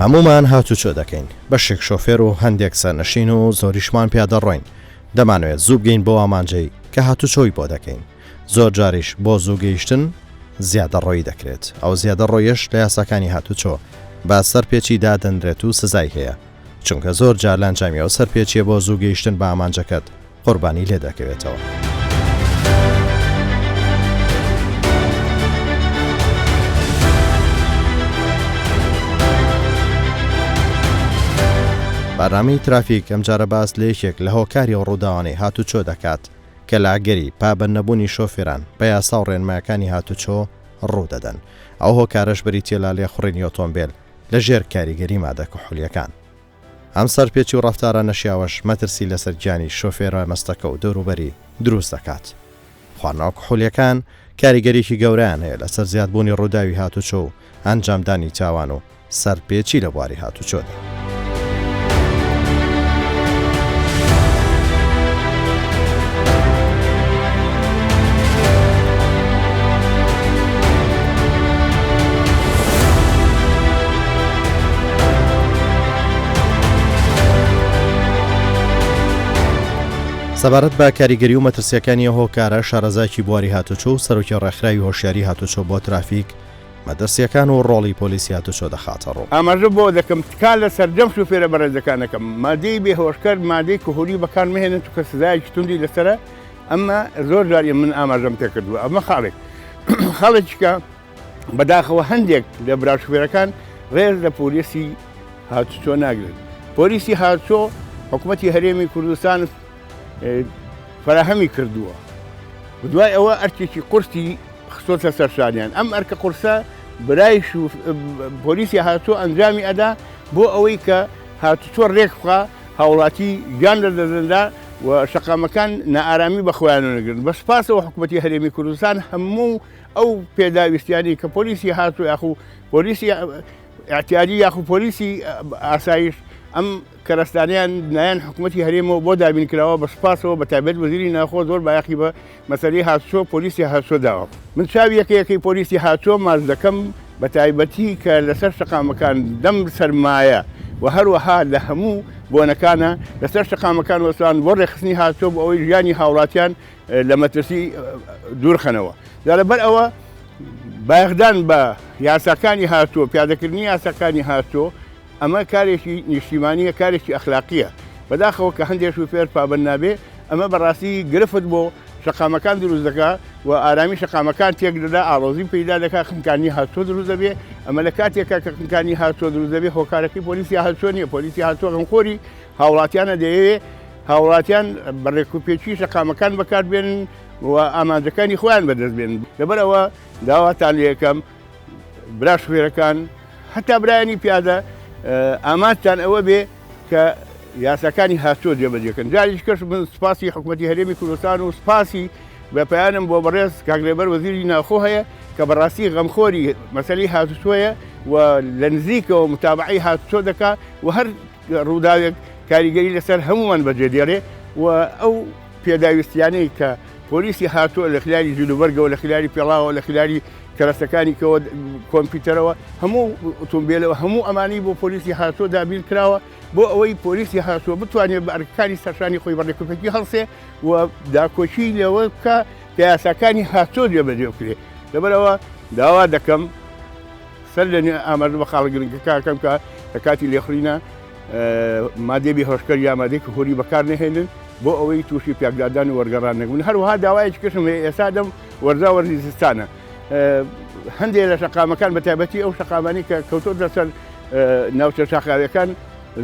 هەمومان هاتوچۆ دەکەین بەشێک شۆفێر و هەندێک سەرنشین و زۆریشمان پیادە ڕۆین دەمانوێت زوو بگەین بۆ ئامانجەی کە هاتوچۆی بۆ دەکەین زۆر جاریش بۆ زوو گەیشتن زیادە ڕۆی دەکرێت ئەو زیادە ڕۆیش لە یاساکانی هاتوچۆ با سەرپێکی دادەنرێت و سزای هەیە چونکە زۆر جار لەنجامیەوە سەرپێچیە بۆ زوو گەیشتن بە ئامانجەکەت قوربانی لێ دەکەوێتەوە. بەڕامەی ترافیک ئەمجارە باس لە یەکێک لە هۆکاری ڕووداوانەی هاتوچۆ دەکات کە لاگەری پابند نەبوونی شۆفێران بە یاسا و ڕێنمایەکانی هاتوچۆ ڕوودەدەن. ئەو هۆکارش بەری تێلا لێخوڕینی ئۆتۆمبیل لە ژێر کاریگەری مادە کحولیەکان. ئەم سەرپێچی و ڕەفتارە نەشیاوەش مەترسی لەسەر گیانی شۆفێرە مەستەکە و دەوروبەری دروست دەکات. خواردنەوە کحولیەکان کاریگەریکی گەورەیان هەیە لەسەر زیادبوونی ڕووداوی هاتوچۆ و ئەنجامدانی تاوان و سەرپێچی لە بواری هاتوچۆدا. سەبارەت بە کاریگەری و مەترسیەکانی هۆکارە شارەزایکی بواری هاتوچۆ و سەرۆکی ڕێکخراوی هۆشیاری هاتوچۆ بۆ ترافیک مەترسیەکان و ڕۆڵی پۆلیسی هاتوچۆ دەخاتە ڕوو. ئاماژە بۆ دەکەم تکال لە سەرجەم شوفێرە بەڕێزەکانەکەم مادەی بێهۆشکار مادەی کحولی بەکار مهێنن چونکە سزایەکی توندی لەسرە ئەمە زۆر جاری من ئاماژەم تێ کردووە. ئەمە خاڵێک خاڵێکیکە بەداخەوە هەندێک لە برا شوفێرەکان ڕێز لە پۆلیسی هاتوچۆ ناگرن. پۆلیسی هاتوچۆ حکوومەتی هەرێمی کوردستان فراهەمی کردووە دوای ئەوە ئەرکێکی قورسی خستۆتە سەرشانیان ئەم ئەرکە قورسە برای پۆلیسی هاتوچۆ ئەنجامی ئەدا بۆ ئەوەی کە هاتوچۆ ڕێک بخا هاوڵاتی گیان لە دەزندا و شەقامەکان نائارامی بەخۆیان نەگرن. بە سپاسەوە حکوومەتی هەرێمی کوردستان هەموو ئەو پێداویستیانی کە پۆلیسی هاتوچۆ یاخو پۆلیسی ئاحتیاجی یاخو پۆلیسی ئاسایش ئەم کەرەستانیان نایەن حکوومەتی هەرێمەوە بۆ دابین کراوە بە سپاسەوە بە تایبەت وەزیری ناخۆ زۆر بایەخی بە مەسەلەی هاتوچۆ پۆلیسی هاتوچۆ داوە. من چاوی یەکەیەکەی پۆلیسی هاتوچۆ ماچ دەکەم بە تایبەتی کە لەسەر شەقامەکان دەم سەرمایە و هەروەها لە هەموو بۆنەکانە لەسەر شەقامەکان وەسان بۆ ڕێخستنی هاتوچۆ بۆ ئەوەی ژیانی هاوڵاتیان لە مەترسی دوورخەنەوە. لەبەر ئەوە بایەخدان بە یاساکانی هاتوچۆ پیادەکردنی یاساکانی هاتوچۆ ئەمە کارێکی نیشتیمانیە کارێکی ئەخلاقیە بەداخەوە کە هەندێک شوفێر پابند نابێ ئەمە بەڕاستی گرفت بۆ شەقامەکان دروست دەکا و ئارامی شەقامەکان تێک دەدا ئاڵۆزی پەیدا دەکا خنکانی هاتوچۆ دروست دەبێ ئەمە لە کاتێکە کە خنکانی هاتوچۆ دروست دەبێ هۆکارەکەی پۆلیسی هاتوچۆ نیە. پۆلیسی هاتوچۆ غەمخۆری هاوڵاتیانە دەیەوێ هاوڵاتیان بەڕێکوپێکی شەقامەکان بەکاربێنن و ئامانجەکانی خۆیان بەدەستبێنن. لەبەرەوە داواتان لێ یەکەم برا شوفێرەکان هەتا برایانی پیادە ئامانجتان ئەوە بێ کە یاساکانی هاتوچۆ جێبەجێکەن. جاریش کەش من سپاسی حکوومەتی هەرێمی کوردستان و سپاسی بەپیانم بۆ بەڕێز کاکرێبەر وەزیری ناخۆ هەیە کە بەڕاستی غەمخۆری مەسەلەی هاتوچۆیە و لە نزیکەوە متابعەی هاتوچۆ دەکا و هەر ڕووداوێک کاریگەری لەسەر هەمومان بەجێ دێڕێ و ئەو پێداویستیانەی کە پۆلیسی هاتوچۆ لە خلاری جلوبەرگەوە لە خلاری پێڵاوە لە خلاری کەرەستەکانی کەەوە کۆمپیوتەرەوە هەموو ئۆتۆمبیلەوە هەموو ئەمانی بۆ پۆلیسی هاتوچۆ دابین کراوە بۆ ئەوەی پۆلیسی هاتوچۆ بتوانێت بە ئەرکانی سەرشانی خۆی بەڕێکوپێکی هەڵسێ و داکۆچی لەوە بکە کە یاساکانی هاتوچۆ جێبەجێ بکرێت. لەبەرەوە داوا دەکەم سەر لە ئاماژە بە خاڵگرنگەکەم کە لە کاتی لێخڕینە مادەی بێهۆشکار یا مادەی کحولی بەکار نەهێنن بۆ ئەوەی تووشی پیاگدادان و وەرگەڕان نەبوون. هەروەها داوایەکی کەشم ئێستا دەم وەرزا وەرزی زستانە هەندێک لە شەقامەکان بە تایبەتی ئەو شەقامانی کە کەوتۆ دەسەر ناوچە شاخاویەکان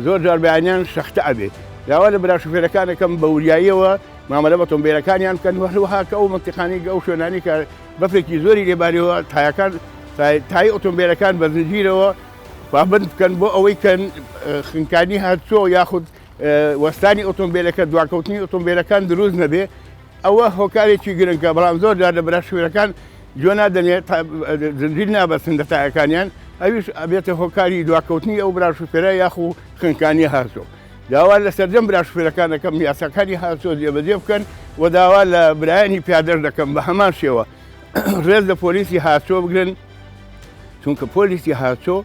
زۆر جار بەیانیان شەختە ئەبێت. داوا لە برا شوفێرەکانەکەم بە وریاییەوە مامەلە بە ئۆتۆمبیلەکانیان بکەن هەروەها کە ئەو منتیقانی ئەو شوێنانی کە بەفرێکی زۆری لێباریەوە تایەکان تای ئۆتۆمبیلەکان بە زنجیرەوە پابند بکەن بۆ ئەوەی کە خنکانی هاتوچۆ یاخود وەستانی ئۆتۆمبیلەکە دواکەوتنی ئۆتۆمبیلەکان دروست نەبێ ئەوە هۆکارێکی گرنگە. بەڵام زۆر جار لە برا شوفێرەکان جۆ نادەنێت زنجیر نابەستن لە تایەکانیان ئەویش ئەبێتە هۆکاری دواکەوتنی ئەو برا شوفێرە یاخو خنکانی هاتوچۆ. داوا لە سەرجەم برا شوفێرەکانەکەم یاساکانی هاتوچۆ جێبەجێ بکەن و داوا لە برایانی پیادەر دەکەم بە هەمان شێوە ڕێز لە پۆلیسی هاتوچۆ بگرن چونکە پۆلیسی هاتوچۆ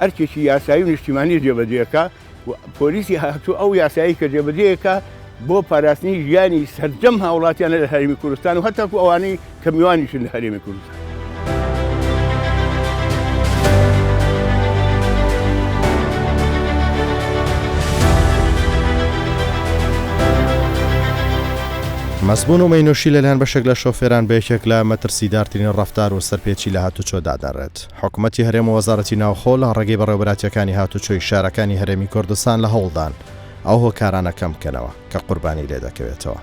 ئەرکێکی یاسایی و نیشتیمانی جێبەجێەکە و پۆلیسی هاتوو ئەو یاسایی کە جێبەجێەکە بۆ پاراستنی ژیانی سەرجەم هاوڵاتیانە لە هەرێمی کوردستان و هەتاکو ئەوانەی کە میوانیشن لە هەرێمی کوردستان. مەزبوون و مەینۆشی لەلایەن بەشێک لە شۆفێران بەیەکێک لە مەترسیدارترین ڕەفتار و سەرپێچی لە هاتوچۆ دادەڕێت. حکوومەتی هەرێم و وەزارەتی ناوخۆ لە ڕێگەی بەڕێوەبەراتیەکانی هاتوچۆی شارەکانی هەرێمی کوردستان لە هەوڵدان ئەو هۆکارانە کەم بکەنەوە کە قوربانی لێ دەکەوێتەوە.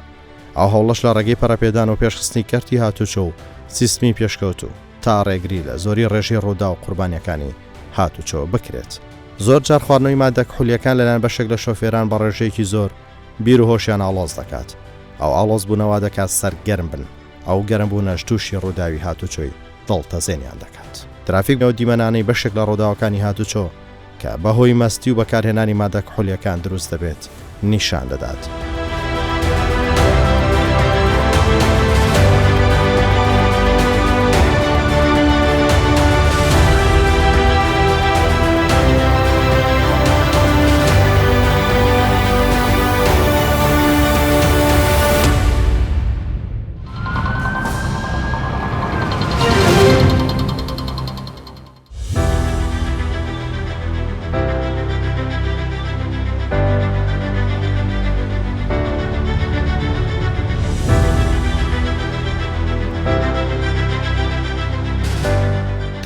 ئەو هەوڵەش لە ڕێگەی پەرەپێدان و پێشخستنی کەرتی هاتوچۆ و سیستمی پێشکەوت و تا ڕێگری لە زۆری ڕێژی ڕوودا و قوربانیەکانی هاتوچۆ بکرێت. زۆر جار خواردنەوەی مادە کحولیەکان لەلایەن بەشێک لە شۆفێران بە ڕێژەیەکی زۆر بیر و هۆشیان ئاڵۆز دەکات. ئەو ئاڵۆز بوونەوە دەکات سەرگەرم بن، ئەو گەرم بوونەش تووشی ڕووداوی هاتوچۆی دڵتەزێنیان دەکات. ترافیک و دیمەنانەی بەشێک لە ڕووداوەکانی هاتوچۆ کە بەهۆی مەستی و بەکارهێنانی مادە کحولیەکان دروست دەبێت نیشان دەدات.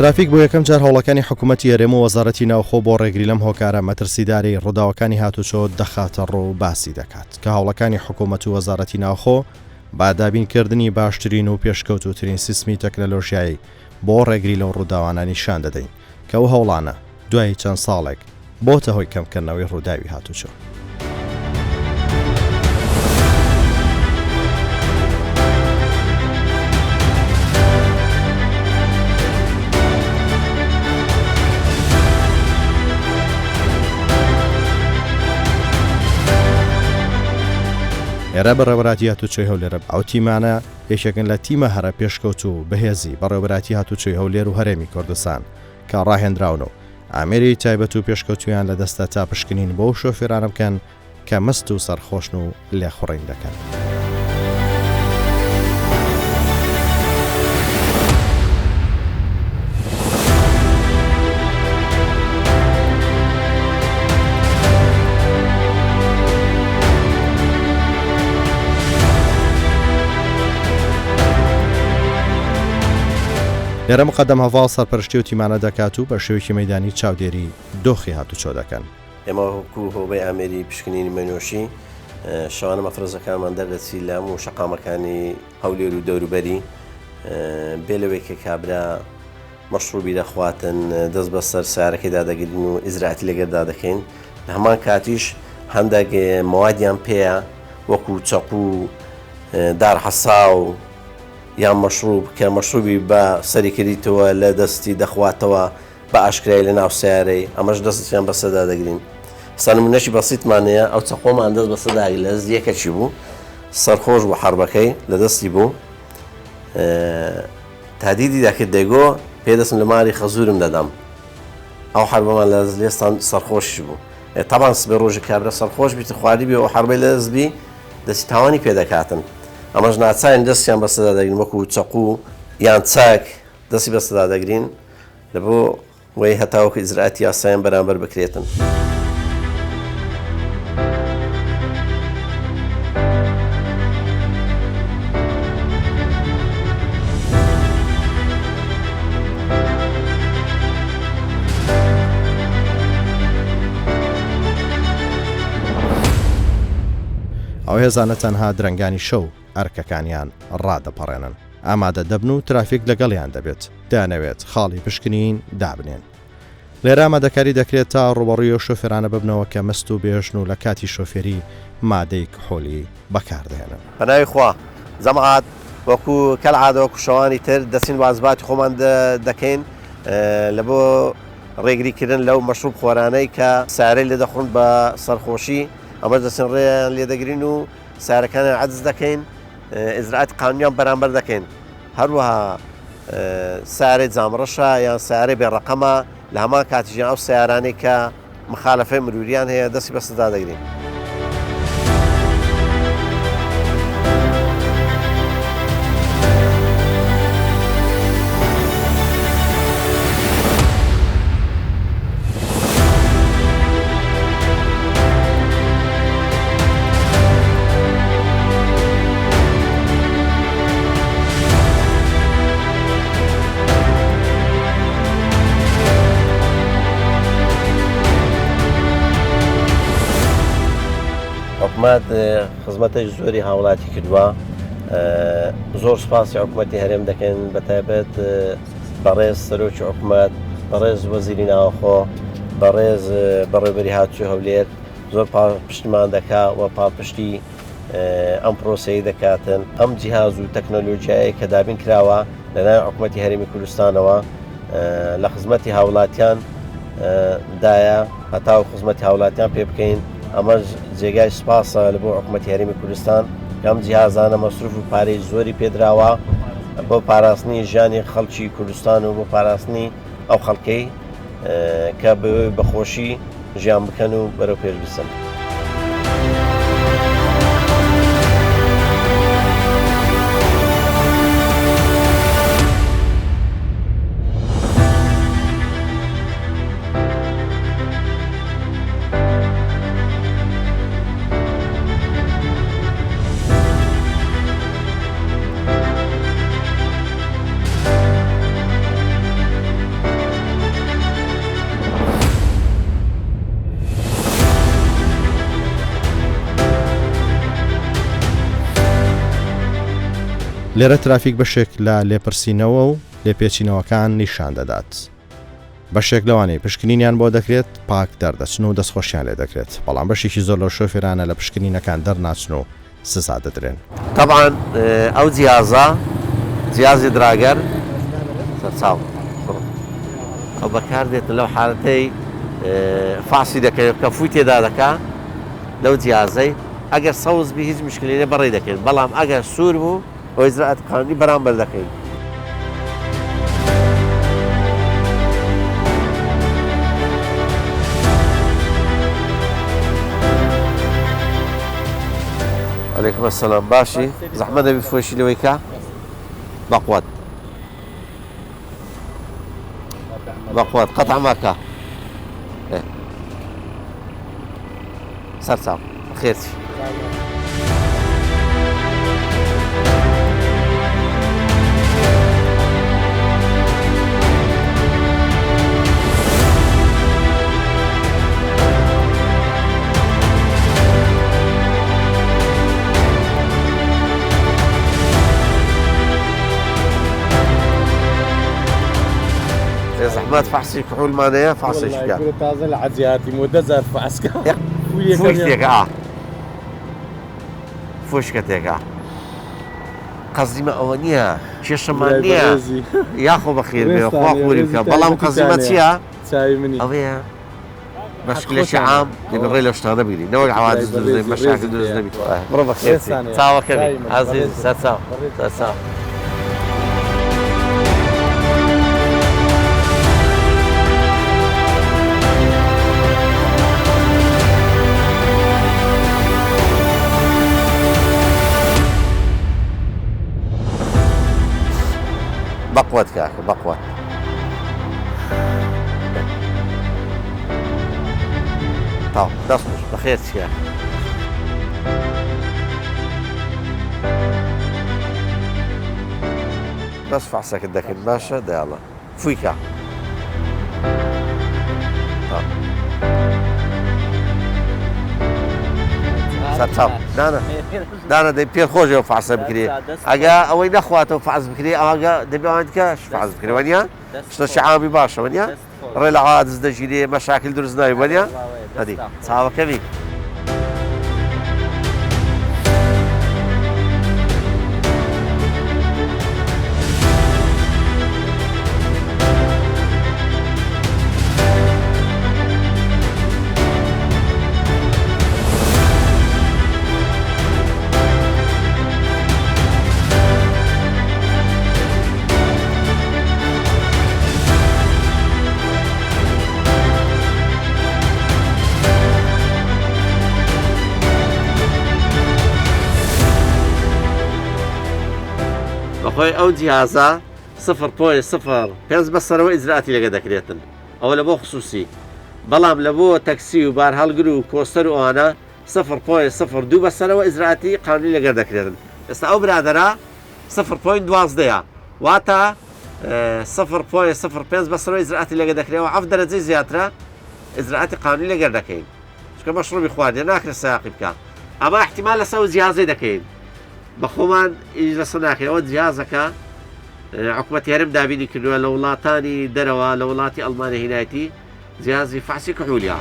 ترافیک بۆ یەکەم جار هەوڵەکانی حکوومەتی هەرێم و وەزارەتی ناوخۆ بۆ ڕێگری لەم هۆکارە مەترسیداری ڕووداوەکانی هاتوچۆ دەخاتە ڕوو باسی دەکات کە هەوڵەکانی حکوومەت و وەزارەتی ناوخۆ با دابینکردنی باشترین و پێشکەوتوترین سیستمی تەکنەلۆژیایی بۆ ڕێگری لەو ڕووداوانە نیشان دەدەین کە ئەو هەوڵانە دوای چەند ساڵێک بۆتە هۆی کەمکردنەوەی ڕووداوی هاتوچۆ. ئێرە بەڕێوەبەراتی هاتوچۆی هەولێرە ئەو تیمانە یەکێکن لە تیمە هەرە پێشکەوت و بەهێزی بەڕێوەبەراتی هاتوچۆی هەولێر و هەرێمی کوردستان کە ڕاهێنراون و ئامێری تایبەت و پێشکەوتویان لە دەستە تا پشکنین بۆ شۆفێرانە بکەن کە مەست و سەرخۆشن و لێخوڕین دەکەن. لێرە مقەدەم هەڤاڵ سەرپەرشتی و تیمانە دەکات و بە شێوەیەکی مەیدانی چاودێری دۆخی هاتوچۆ دەکەن. ئێمە وەکو هۆبەی ئامێری پشکنینی مەنۆشی شەوانە مەفرۆزەکانمان دەردەچی لە هەموو شەقامەکانی هەولێر و دەوروبەری بێ لەوەی کە کابرا مەشروبی دەخواتن دەست بەسەر سیارەکەیدا دەگرین و ئیزراعەتی لەگەردا دەکەین. لە هەمان کاتیش هەندێک مەوادیان پێیە وەکو چەقو و دارحەسا و یان مەشروب کە مەشروبی بە سەریکردیتەوە لە دەستی دەخواتەوە بە ئاشکرای لە ناو سیارەی ئەمەش دەستیان بەسەدا دەگرین. سەنمونەشی بەسیتمانەیە ئەو چەقۆمان دەست بەسەداگی لە یەکەکی بوو سەرخۆش بوو حربەکەی لە دەستی بوو تادیدی دەکرد دەیگۆ پێدەستم لە ماری خەزورم دەدەم ئەو حربەمان لە لێستان سەرخۆشی بوو. تەبان سبێ ڕۆژی کابرا سەرخۆش بیت خواری بێ و حربەی لە دەستبی دەستی تاوانی پێدەکاتن. ئەمەش ناچین دەستیان بەسەدا دەگرین وەکو چەقو یان چاک دەستی بەسەدا دەگرین لە بۆ وەی هەتاوەکو ئیزراعەتی یاسایان بەرامبەر بکرێتن. ئەو هێزانە تەنها درەنگانی شەو ئەرکەکانیان ڕادەپەڕێنن ئامادە دەبن و ترافیک لەگەڵیان دەبێت دانەوێت خاڵی پشکنین دابنێن. لێرە ئامادەکاری دەکرێت تا ڕوبەڕووی و شۆفێرانە ببنەوە کە مەست و بێژن و لە کاتی شۆفێری مادەی کحۆلی بەکاردێنن. بەناوی خوا زەمعات وەکو کەلعادە وەکو شەوانی تر دەچین وازباتی خۆمان دەکەین لە بۆ ڕێگریکردن لەو مەشروب خۆرانەی کە سارەی لێ دەخۆن بە سەرخۆشی ئەمەش دەچین ڕێیان لێ دەگرین و سارەکانیان عەجز دەکەین ئیزراعەتی قانونیان بەرامبەر دەکەین. هەروەها سارەی جامڕەشە یان سارەی بێڕەقەمە لە هەمان کاتیژیان ئەو سیارانەی کە مخالفەی مروریان هەیە دەستی بەسەدا دەگرین. حکومەت خزمەتەی زۆری هاوڵاتی کردووە، زۆر سوپاسی حکوومەتی هەرێم دەکەن بەتایبەت بەڕێز سەرۆکی حکوومەت، بەڕێز وەزیری ناوخۆ، بەڕێز بەڕێوەبەری هاتووی هەولێر زۆر پشتمان دەکا و پاپشتی ئەم پرۆسەی دەکاتن. ئەم جیهاز و تەکنۆلۆژیایی کە دابین کراوە لەلایەن حکوومەتی هەرێمی کوردستانەوە لە خزمەتی هاوڵاتیان دایە هەتاو خزمەتی هاوڵاتیان پێ بکەین. ئەمە جێگای سوپاسە لە بۆ حکوومەتی هەرێمی کوردستان ئەم جیهازانە مەسروف و پارەی زۆری پێدراوە بۆ پاراستنی ژیانی خەڵکی کوردستان و بۆ پاراستنی ئەو خەڵکەی کە بەخۆشی ژیان بکەن و بەرەو پێش بچن. لێرە ترافیک بەشێک لە لێپرسینەوە و لێپێچینەوەکان نیشان دەدات. بەشێک لەوانەی پشکنینیان بۆ دەکرێت پاک دەردەچن و دەستخۆشیان لێ دەکرێت، بەڵام بەشێکی زۆر لەو شۆفێرانە لە پشکنینەکان دەرناچن و سزا دەدرێن. طبعاً ئەو جیازی دراگەر سەرچاو ئەو بەکاردێتن لەو حالەتەی فاسی دەکەێت کە فوی تێدا دەکا لەو جیازەی ئەگەر سەوز بی هیچ مشکلینە بەڕێ دەکەین، بەڵام ئەگەر سوور بوو ئەو ئیجرائات قانونی بەرامبەر دەکەین. عەلەیکوم ئەسسەلام. باشی زەحمەت نەبی فۆشی لەوەی کە بەقوات قەتع ماکە سەرچاو خێرچی. زحمات فحصي كحول مانيا فحصي شكا كل تازه العزياتي مدزر فاسكا فوشتك فوشكتك قزيمة أولانية شيشمانية ياخو بخير بيه خواخوري بك بلام قزيمة تيا أويا مشكلة شي عام يبغي له اشتغل بيلي نوع عوادز درزني مشاكل درزني مرة بخير تساوى كبير عزيزي تساوى بقوت كاك بقوت طب تصبر بخير كاك بس فحصك الدكن ماشي ده يلا فويكا طب ساتساب دانا دي بير خوجه وفحص بكري اجا اوي نخواته وفحص بكري اجا دبي عندك فحص بكري ونيا شنو شعابي باشا ونيا ريل عادز دجيلي مشاكل درزناي ونيا هذه صعبه كبير خۆی ئەو جیهازە 0.05 بەسەرەوە ئیزراعاتی لەگە دەکرێتن ئەوە لە بۆ خصوصی بەڵام لە بۆ تەکسی و بار هەڵگر و کۆستەر و ئەوانە 0.02 بەسەرەوە ئیزراعاتی قانونی لەگەر دەکرێتن ئێستا ئەو برادەرە 0.12 واتە 0.05 بەسەرەوە ئیزراعاتی لەگە دەکرێتەوە 7 دەرەجەی زیاترە ئیزراعاتی قانونی لەگەر دەکەین چکە مەشروبی خواردن ناکرێت سایقی بکە ئەمە احتیمال لەسەر ئەو جیهازەی دەکەین بە خۆمان ئیش لەسەر ناکەین ئەوە جیهازەکە حکوومەت یارم دابینی کردووە لە وڵاتانی دەرەوە لە وڵاتی ئەڵمانیا هینایەتی جیهازی فحسی کحولیە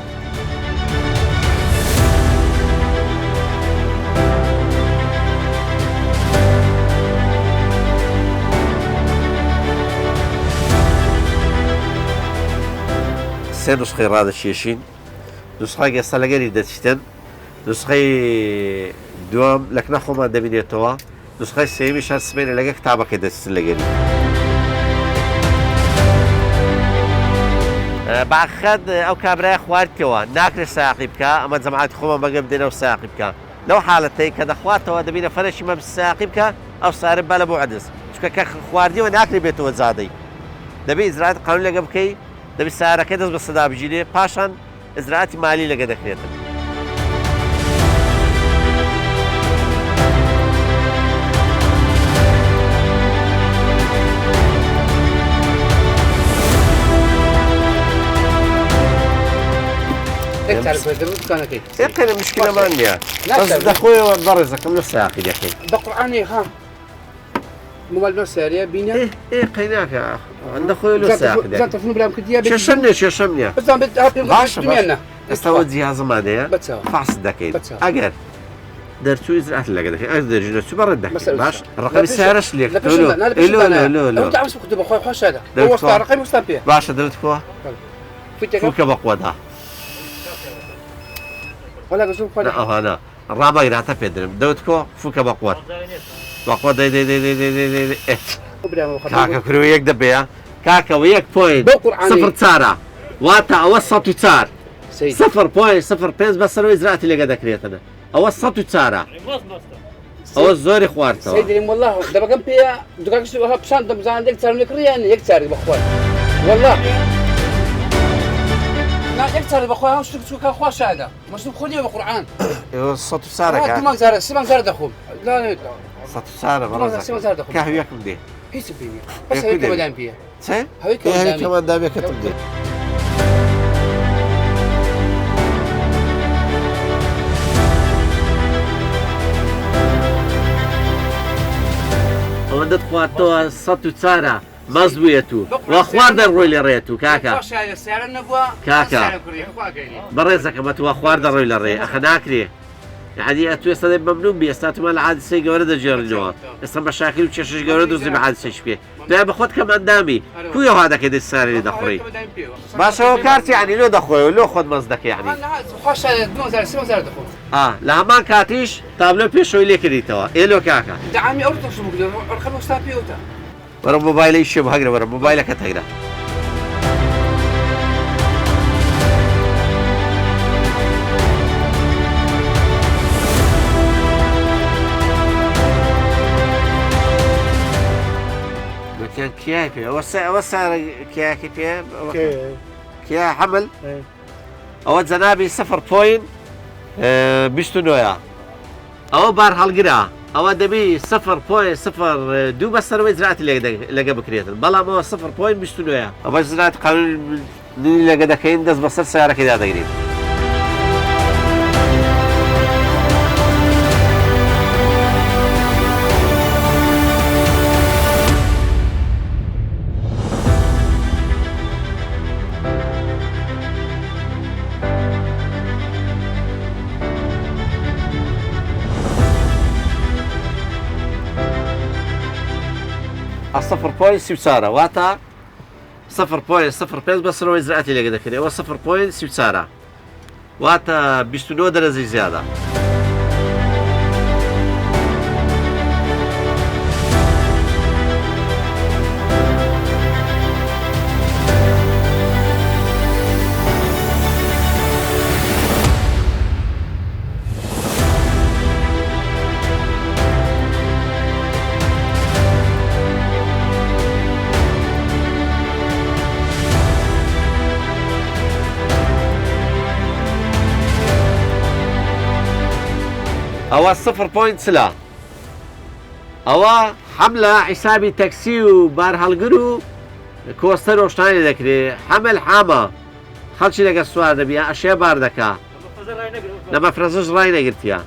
سێ نسخەی ڕادەکێشین نسخەی ئێستا لەگەری دەچیتن نسخەی دووەم لەکنە خۆمان دەبینێتەوە نسخەی سێمی شەر سمێنە لەگە کتابەکەی دەچیتن لەگەری باخەت ئەو کابرای خواردکەوە ناکرێت ساقی بکە ئەمە جەماعەتی خۆمان بەگەم دێنە و ساقی بکە لەو حاڵەتەی کە دەخواتەوە دەبینە فەرشی مەم ساقی بکە ئەو سارە بە لە بۆ عەدس چکە کە خواردیەوە ناکرێت بێتەوە زادەی دەبێت ئیزراعات قانون لەگە بکەی دەبێت سارەکەی دەست بە سەدا بژینێ پاشان ئیزراعاتی مالی لەگە دەکرێتن ئێقەنە مشکلەمان نییە دەخۆیەوە بەڕێزەکەم لە ساقی دەکەین بە قورعانی خام موبایل نۆ ساریە بینە قەیناکە دەخۆی لە ساقی دەکەین تەلەفۆن برام کردیە شەشەم نییە شێشەم نییە بزان بێت باشە باشە ئێستاەوە جیهازەمان هەیە بچەوە فاس دەکەین بچەوە. ئەگەر دەرچوو ئیزراعات لەگە دەکەین ئەگەر دەرژینە چوو بەڕێت دەکەین باش ڕقەمی سیارەش لێک تعمس بخدو بخوي خوش هذا هو وسط رقم وسط فيه باشە دەوت کۆ فوکە بەقوەدا ولا قصو قال ئەوانە ڕابگراتە پێدرم دەوت کۆ فوکە بەقوەت بەقوە کاکە کرو یەک دەبێ کاکەوە 1.0 چارە واتە ئەوە 104 0.05 بەسەرەوە ئیزراعاتی لەگە دەکرێتەوە ئەوە 104 ئەوە زۆری خواردەوە سيدي والله دابا كان فيها دوكا كسوها بشان دم زان ديك تسالني كريان يك تسالي بخوي والله لا يك تسالي بخوي واش شو خوش هذا مش بخوني بالقران 104 كا ما زار سيما زار دخوم لا لا 104 سيما زار دخوم كاهو ياكم دي هي سبيني بس هيك مدام فيها سي هيك كمان دابي كتب دي ئەوە دەتخواتەوە 104 مەز بوویەت و وە خوارد دەڕۆی لێ ڕێت و کاکە خوش هذا السعر النبوه کاکە بەڕێزەکە بە توە خوارد دەڕۆی لە ڕێ ئەخە ناکرێ یعنی ئەتو ئێستا دەی مەمنون بی ئێستا تومان لە حادسەی گەورە دەجێڕنەوە ئێستا بە شاکل و کێشەش گەورە دروستی بە حادسەش پێ دوای بە خۆت کەمەندامی کوی ئەوها دەکەی دەی ساری دەخۆی باشەوە کارتی عنی لۆ دەخۆی لۆ خۆت مەز دەکەی عنی خوش هذا 2000 سيما زار دخوم لە هەمان کاتیش تابلۆ پێشەوەی لێ کردیتەوە ئێلۆ کاکە دعمي اورطه شو بقدر رقم وسط فيه وتا وەرە مۆبایلەی شێ هەگرە وەرە مۆبایلەکەت هەگرە گوتیان کیای پێ ئەوە سارە کیاکی پێ کیا حمل ئەوە جەنابی 0.29 ئەوە بار هەڵگرە ئەوە دەبی 0.02 بەسەرەوە ئیزراعاتی لەگە بکرێتن بەڵام ئەوە 0.29 ئەوە ئیزراعاتی قانونی لەگە دەکەین دەست بەسەر سیارەکەیدا دەگرین صفر بوينت سيبسارة واتا 0.05 بەسەرەوە ئیزراعاتی لەگە دەکرێت ئەوە 0.30 واتا 29 دەرەجەی زیادە ئەوە 0.3 ئەوە حملە حیسابی تەکسی و بار هەڵگر و کۆستەر ڕۆشتانی دەکرێت حەمل حامە خەڵکی لەگە سوار دەبی ئەشێ بار دەکا لە مەفرەزش ڕای نەگرتیە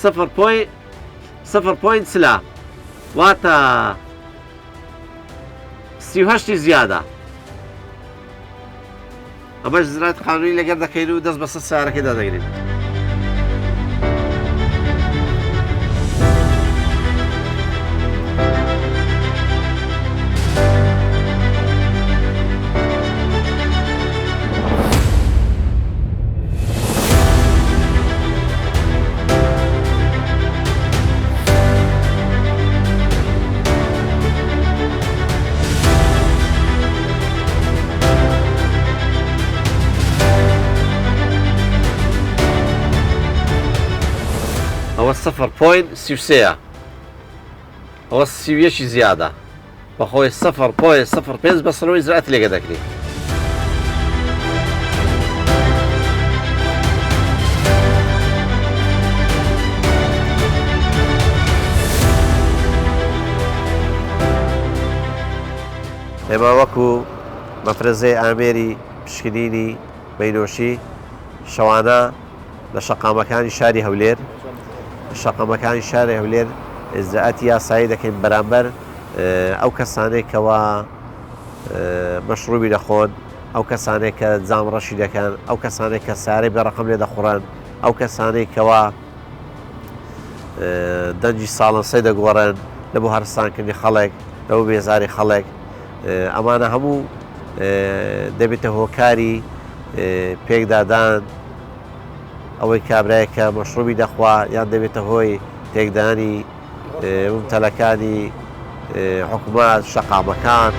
0.3 واتە 38 زیادە ئەمەش زرات قانونی لەگەر دەکەین و دەست بەسەر سیارەکەیدا دەگرین ئەوە 0.33 ئەوە 31 زیادە بەخۆی 0.05 بەسەرەوەی زراعەت لێگە دەکرێت ئێمە وەکو مەفرەزەی ئامێری پشکنینی بەینۆشی شەوانە لە شەقامەکانی شاری هەولێر شەقەمەکانی شاری هەولێر ئیجراعاتی یاسایی دەکەین بەرامبەر ئەو کەسانەی کەوا مەشروبی دەخۆن ئەو کەسانەی کە جامڕەشی دەکەن ئەو کەسانەی کە سارەی بێڕەقەم لێ دەخوڕن ئەو کەسانەی کەوا دەنجی ساڵەنسەی دەگۆڕن لە بۆ هەرسانکردنی خەڵک لە بۆ بێزاری خەڵک ئەمانە هەموو دەبێتە هۆکاری پێکدادان ئەوەی کابرایە کە مەشروبی دەخوا یان دەبێتە هۆی تێکدانی ممتەلەکانی حکومات شەقامەکان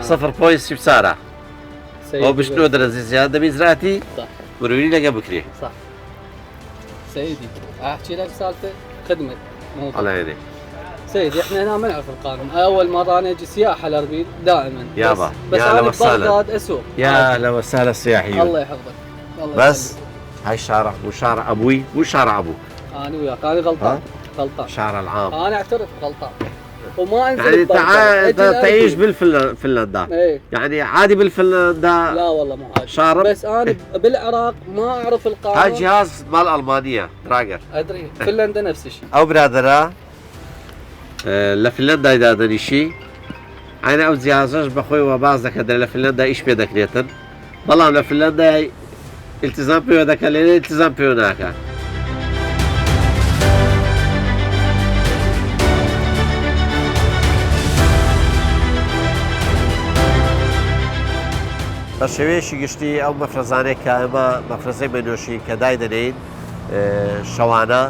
صفر بوينت سبسارة أو بشنو درجة زيادة بإزراتي وروني لقى بكري صح سيدي أحكي لك سالفة خدمة الله يهديك سيدي احنا هنا ما نعرف القانون، اول مره نجي سياحه الاربيل دائما يابا بس يا انا وسهلا ببغداد اسوق يا هلا وسهلا السياحيين الله يحفظك الله بس هاي شارع مو شارع ابوي مو شارع ابوك انا وياك انا غلطان غلطان شارع العام انا اعترف غلطان وما انزل يعني ببغداد. تعيش بالفنلندا ايه يعني عادي بالفنلندا لا والله مو عادي شارب بس انا بالعراق ما اعرف القانون هاي جهاز مال المانيا دراجر ادري فنلندا نفس الشيء او برادرا لفنلندا اذا دنيشي انا او جهازش بخوي وباز دكدر لفنلندا ايش بيدك ليتن والله لفنلندا التزام بيو دك التزام بيو هناك بەشێوەیەکی گشتی ئەو مەفرەزانەی کە ئێمە مەفرەزەی بەنوێشی کە دای دەنێین شەوانە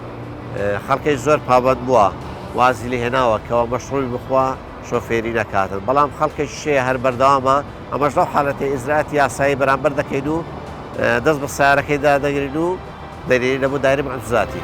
خەڵکەی زۆر پابەند بووە وازی لێ هێناوە کەەوە مەشروبی بخوا شۆفێری نەکاتن بەڵام خەڵکێکی شەیە هەر بەردەوامە ئەمەش لەو حاڵەتی ئیجراعاتی یاسایی بەرامبەر دەکەین و دەست بە سیارەکەیدا دەگرین و دەنێین لە بۆ دایرە مەحفوظاتی